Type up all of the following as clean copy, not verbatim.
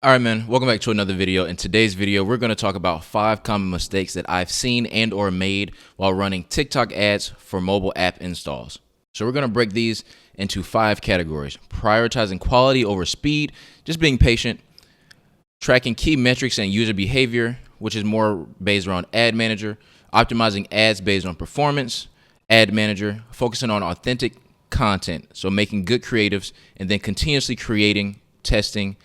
All right, man, welcome back to another video. In today's video, we're going to talk about 5 common mistakes that I've seen and or made while running TikTok ads for mobile app installs. So we're going to break these into 5 categories: prioritizing quality over speed, just being patient, tracking key metrics and user behavior, which is more based around ad manager, optimizing ads based on performance, ad manager, focusing on authentic content, so making good creatives, and then continuously creating, testing,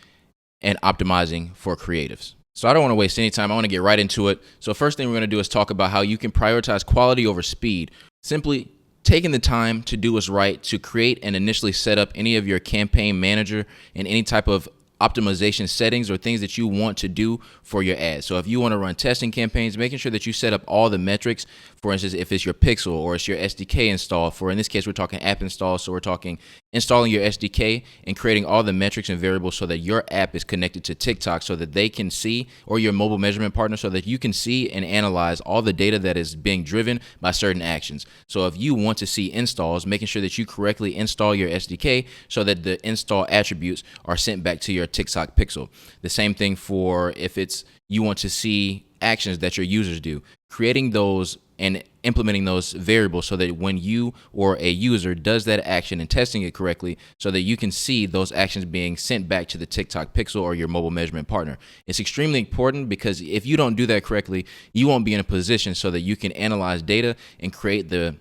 and optimizing for creatives. So I don't want to waste any time. I want to get right into it. So first thing we're going to do is talk about how you can prioritize quality over speed. Simply taking the time to do what's right, to create and initially set up any of your campaign manager and any type of optimization settings or things that you want to do for your ads. So if you want to run testing campaigns, making sure that you set up all the metrics. For instance, if it's your Pixel or it's your SDK install, for in this case, we're talking app install. So we're talking installing your SDK and creating all the metrics and variables so that your app is connected to TikTok so that they can see, or your mobile measurement partner, so that you can see and analyze all the data that is being driven by certain actions. So if you want to see installs, making sure that you correctly install your SDK so that the install attributes are sent back to your TikTok Pixel. The same thing for if it's you want to see actions that your users do, creating those and implementing those variables so that when you or a user does that action and testing it correctly, so that you can see those actions being sent back to the TikTok Pixel or your mobile measurement partner. It's extremely important because if you don't do that correctly, you won't be in a position so that you can analyze data and create the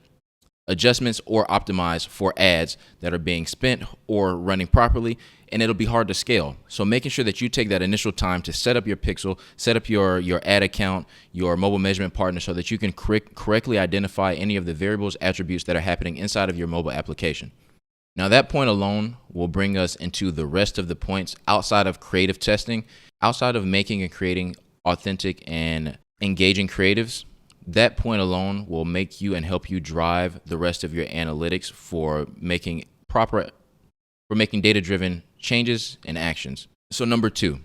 adjustments or optimize for ads that are being spent or running properly, and it'll be hard to scale. So making sure that you take that initial time to set up your Pixel, set up your ad account, your mobile measurement partner, so that you can correctly identify any of the variables, attributes that are happening inside of your mobile application. Now that point alone will bring us into the rest of the points outside of creative testing, outside of making and creating authentic and engaging creatives. That point alone will make you and help you drive the rest of your analytics for making data-driven changes and actions. So number two,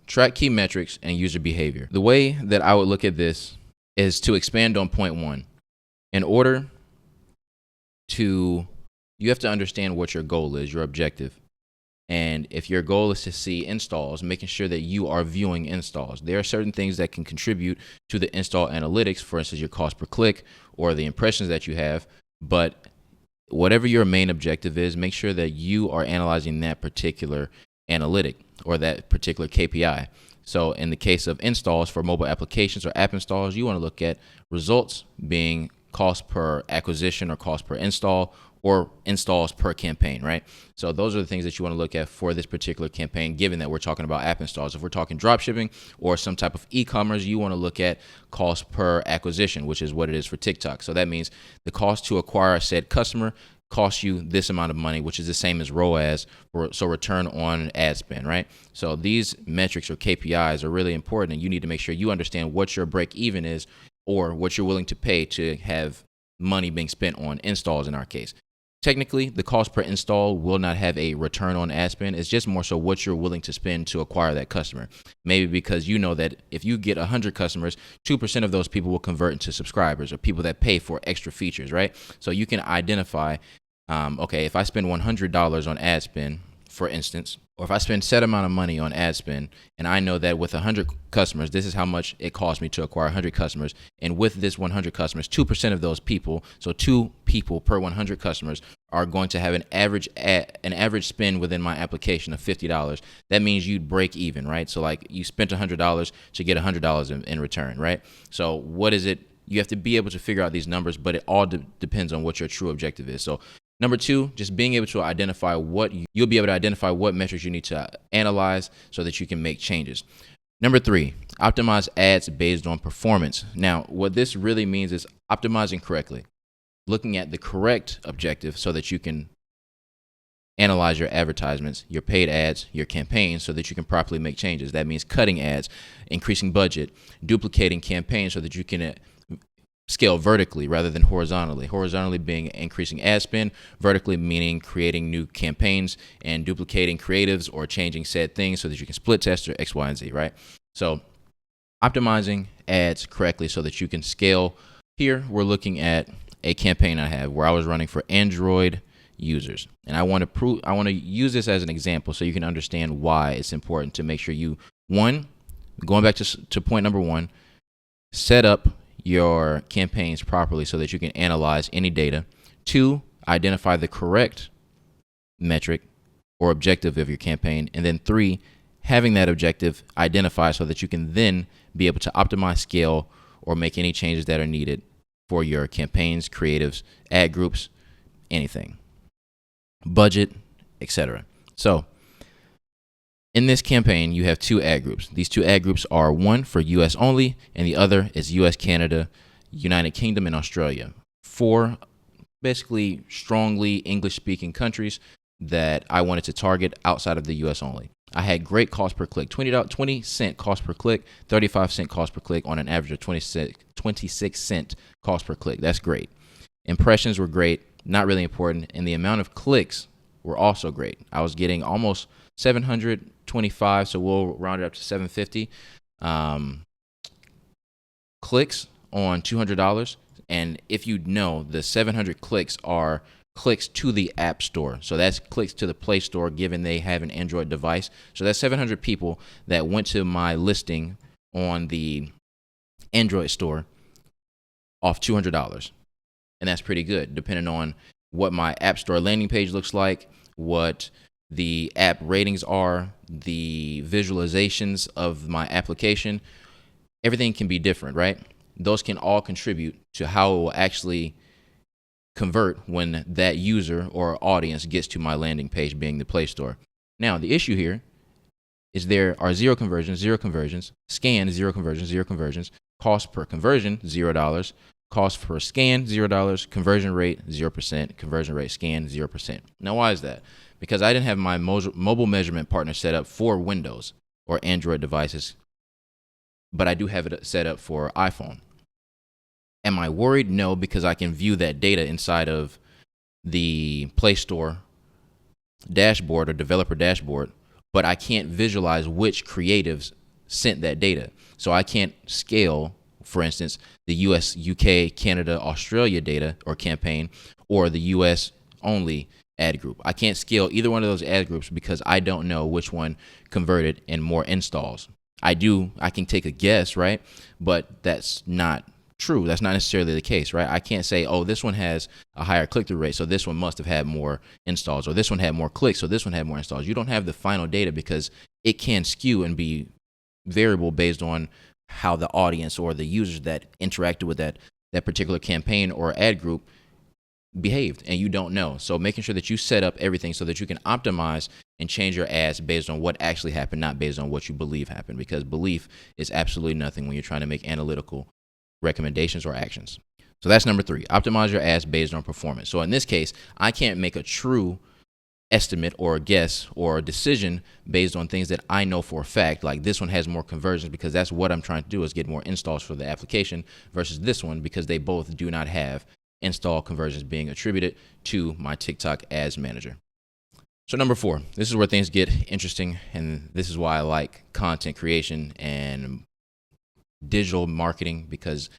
track key metrics and user behavior. The way that I would look at this is to expand on point 1. In order to, you have to understand what your goal is, your objective. And if your goal is to see installs, making sure that you are viewing installs. There are certain things that can contribute to the install analytics, for instance, your cost per click or the impressions that you have. But whatever your main objective is, make sure that you are analyzing that particular analytic or that particular KPI. So in the case of installs for mobile applications or app installs, you want to look at results being cost per acquisition or cost per install, or installs per campaign, right? So those are the things that you want to look at for this particular campaign, given that we're talking about app installs. If we're talking drop shipping or some type of e-commerce, you want to look at cost per acquisition, which is what it is for TikTok. So that means the cost to acquire a said customer costs you this amount of money, which is the same as ROAS, so return on ad spend, right? So these metrics or KPIs are really important, and you need to make sure you understand what your break even is, or what you're willing to pay to have money being spent on installs in our case. Technically, the cost per install will not have a return on ad spend. It's just more so what you're willing to spend to acquire that customer. Maybe because you know that if you get 100 customers, 2% of those people will convert into subscribers or people that pay for extra features, right? So you can identify, okay, if I spend $100 on ad spend, for instance, or if I spend set amount of money on ad spend, and I know that with 100 customers, this is how much it costs me to acquire 100 customers. And with this 100 customers, 2% of those people, so 2 people per 100 customers, are going to have an average spend within my application of $50. That means you'd break even, right? So like you spent $100 to get $100 in return, right? So what is it? You have to be able to figure out these numbers, but it all depends on what your true objective is. So number 2, just being able to identify you'll be able to identify what metrics you need to analyze so that you can make changes. Number 3, optimize ads based on performance. Now, what this really means is optimizing correctly, looking at the correct objective so that you can analyze your advertisements, your paid ads, your campaigns, so that you can properly make changes. That means cutting ads, increasing budget, duplicating campaigns so that you can scale vertically rather than horizontally. Horizontally being increasing ad spend, vertically meaning creating new campaigns and duplicating creatives or changing said things so that you can split test or X, Y, and Z, right? So optimizing ads correctly so that you can scale. Here we're looking at a campaign I have where I was running for Android users. And I want to use this as an example so you can understand why it's important to make sure you, one, going back to point number one, set up your campaigns properly so that you can analyze any data. Two, identify the correct metric or objective of your campaign. And then three, having that objective identified so that you can then be able to optimize, scale, or make any changes that are needed for your campaigns, creatives, ad groups, anything, budget, etc. So in this campaign, you have two ad groups. These two ad groups are one for US only, and the other is US, Canada, United Kingdom, and Australia. Four basically strongly English-speaking countries that I wanted to target outside of the US only. I had great cost per click, 20 cent cost per click, 35 cent cost per click on an average of 26 cent cost per click. That's great. Impressions were great, not really important, and the amount of clicks were also great. I was getting almost 725, so we'll round it up to 750 clicks on $200. And if you know, the 700 clicks are clicks to the App Store. So that's clicks to the Play Store, given they have an Android device. So that's 700 people that went to my listing on the Android store off $200. And that's pretty good, depending on what my App Store landing page looks like, what the app ratings are, the visualizations of my application. Everything can be different, right? Those can all contribute to how it will actually convert when that user or audience gets to my landing page, being the Play Store. Now, the issue here is there are zero conversions, scan, zero conversions, cost per conversion, $0, cost per scan, $0, conversion rate, 0%, conversion rate scan, 0%. Now, why is that? Because I didn't have my mobile measurement partner set up for Windows or Android devices, but I do have it set up for iPhone. Am I worried? No, because I can view that data inside of the Play Store dashboard or developer dashboard, but I can't visualize which creatives sent that data. So I can't scale, for instance, the US, UK, Canada, Australia data or campaign, or the US only ad group. I can't scale either one of those ad groups because I don't know which one converted in more installs. I can take a guess, right? But that's not true. That's not necessarily the case, right? I can't say, oh, this one has a higher click-through rate, so this one must have had more installs, or this one had more clicks, so this one had more installs. You don't have the final data because it can skew and be variable based on how the audience or the users that interacted with that particular campaign or ad group behaved, and you don't know. So making sure that you set up everything so that you can optimize and change your ads based on what actually happened, not based on what you believe happened, because belief is absolutely nothing when you're trying to make analytical recommendations or actions. So that's number 3. Optimize your ads based on performance. So in this case, I can't make a true estimate or a guess or a decision based on things that I know for a fact, like this one has more conversions because that's what I'm trying to do, is get more installs for the application, versus this one because they both do not have install conversions being attributed to my TikTok ads manager. So number 4, this is where things get interesting, and this is why I like content creation and digital marketing, because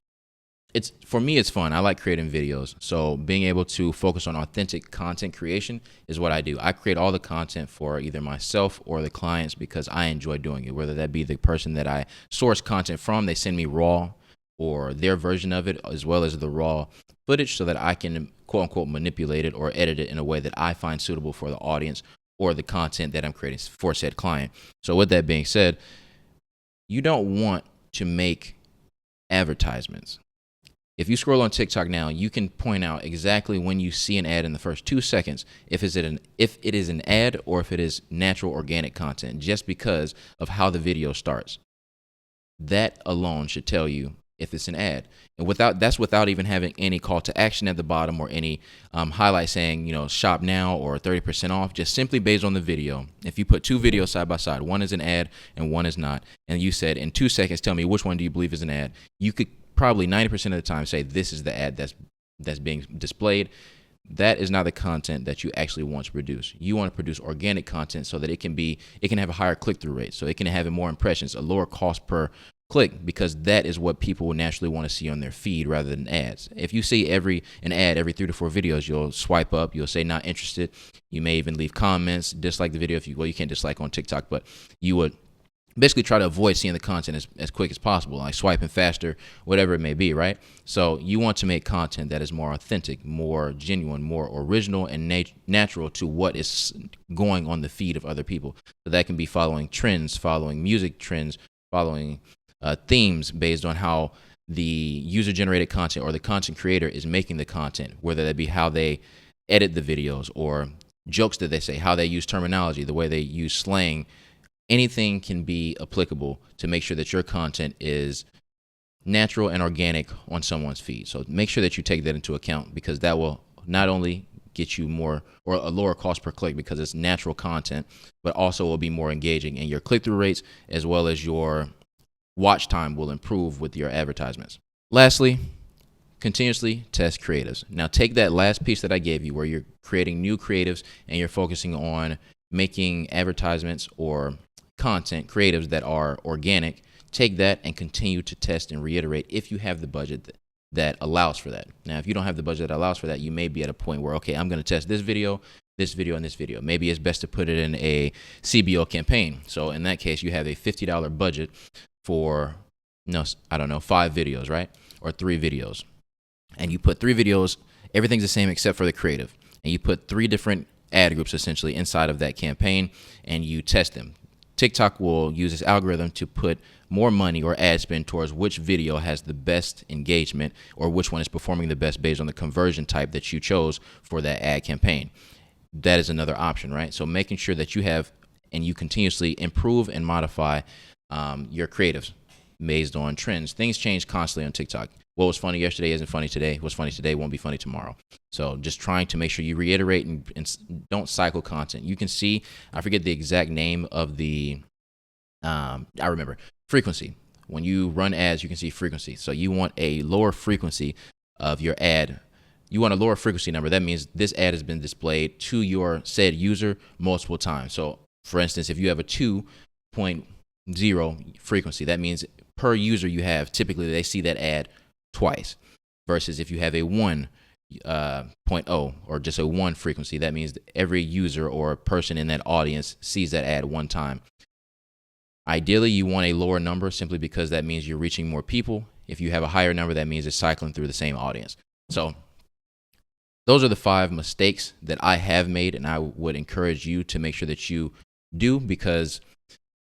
for me it's fun. I like creating videos. So being able to focus on authentic content creation is what I do. I create all the content for either myself or the clients because I enjoy doing it, whether that be the person that I source content from, they send me raw or their version of it, as well as the raw footage, so that I can quote unquote manipulate it or edit it in a way that I find suitable for the audience or the content that I'm creating for said client. So with that being said, you don't want to make advertisements. If you scroll on TikTok now, you can point out exactly when you see an ad in the first 2 seconds, if it is an ad or if it is natural organic content, just because of how the video starts. That alone should tell you if it's an ad. And that's without even having any call to action at the bottom or any highlight saying, shop now or 30% off, just simply based on the video. If you put 2 videos side by side, one is an ad and one is not, and you said in 2 seconds, tell me which one do you believe is an ad, you could probably 90% of the time say this is the ad that's being displayed. That is not the content that you actually want to produce. You want to produce organic content so that it can have a higher click-through rate, so it can have more impressions, a lower cost per click, because that is what people will naturally want to see on their feed rather than ads. If you see an ad every 3 to 4 videos, you'll swipe up, you'll say not interested. You may even leave comments, dislike the video. You can't dislike on TikTok, but you would basically try to avoid seeing the content as quick as possible, like swiping faster, whatever it may be, right? So you want to make content that is more authentic, more genuine, more original, and natural to what is going on the feed of other people. So that can be following trends, following music trends, following themes based on how the user-generated content or the content creator is making the content, whether that be how they edit the videos or jokes that they say, how they use terminology, the way they use slang. Anything can be applicable to make sure that your content is natural and organic on someone's feed. So make sure that you take that into account, because that will not only get you more or a lower cost per click because it's natural content, but also will be more engaging, and your click-through rates as well as your watch time will improve with your advertisements. Lastly, continuously test creatives. Now take that last piece that I gave you where you're creating new creatives and you're focusing on making advertisements or content creatives that are organic. Take that and continue to test and reiterate if you have the budget that allows for that. Now, if you don't have the budget that allows for that, you may be at a point where, okay, I'm going to test this video, and this video. Maybe it's best to put it in a CBO campaign. So in that case, you have a $50 budget for, 5 videos, right? Or 3 videos. And you put 3 videos, everything's the same except for the creative. And you put 3 different ad groups essentially inside of that campaign, and you test them. TikTok will use this algorithm to put more money or ad spend towards which video has the best engagement or which one is performing the best based on the conversion type that you chose for that ad campaign. That is another option, right? So making sure that you have and you continuously improve and modify your creatives based on trends. Things change constantly on TikTok. What was funny yesterday isn't funny today. What's funny today won't be funny tomorrow. So just trying to make sure you reiterate and don't cycle content. You can see, I forget the exact name of the, I remember, frequency. When you run ads, you can see frequency. So you want a lower frequency of your ad. You want a lower frequency number. That means this ad has been displayed to your said user multiple times. So for instance, if you have a 2.0 frequency, that means per user you have, typically they see that ad twice, versus if you have a 1.0 or just a 1 frequency, that means every user or person in that audience sees that ad 1 time. Ideally, you want a lower number simply because that means you're reaching more people. If you have a higher number, that means it's cycling through the same audience. So those are the 5 mistakes that I have made, and I would encourage you to make sure that you do, because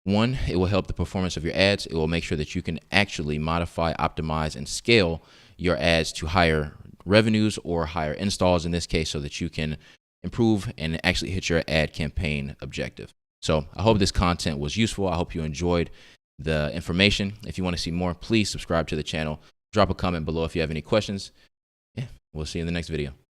1, it will help the performance of your ads. It will make sure that you can actually modify, optimize, and scale your ads to higher revenues or higher installs in this case, so that you can improve and actually hit your ad campaign objective. So I hope this content was useful. I hope you enjoyed the information. If you want to see more, please subscribe to the channel. Drop a comment below if you have any questions. Yeah, we'll see you in the next video.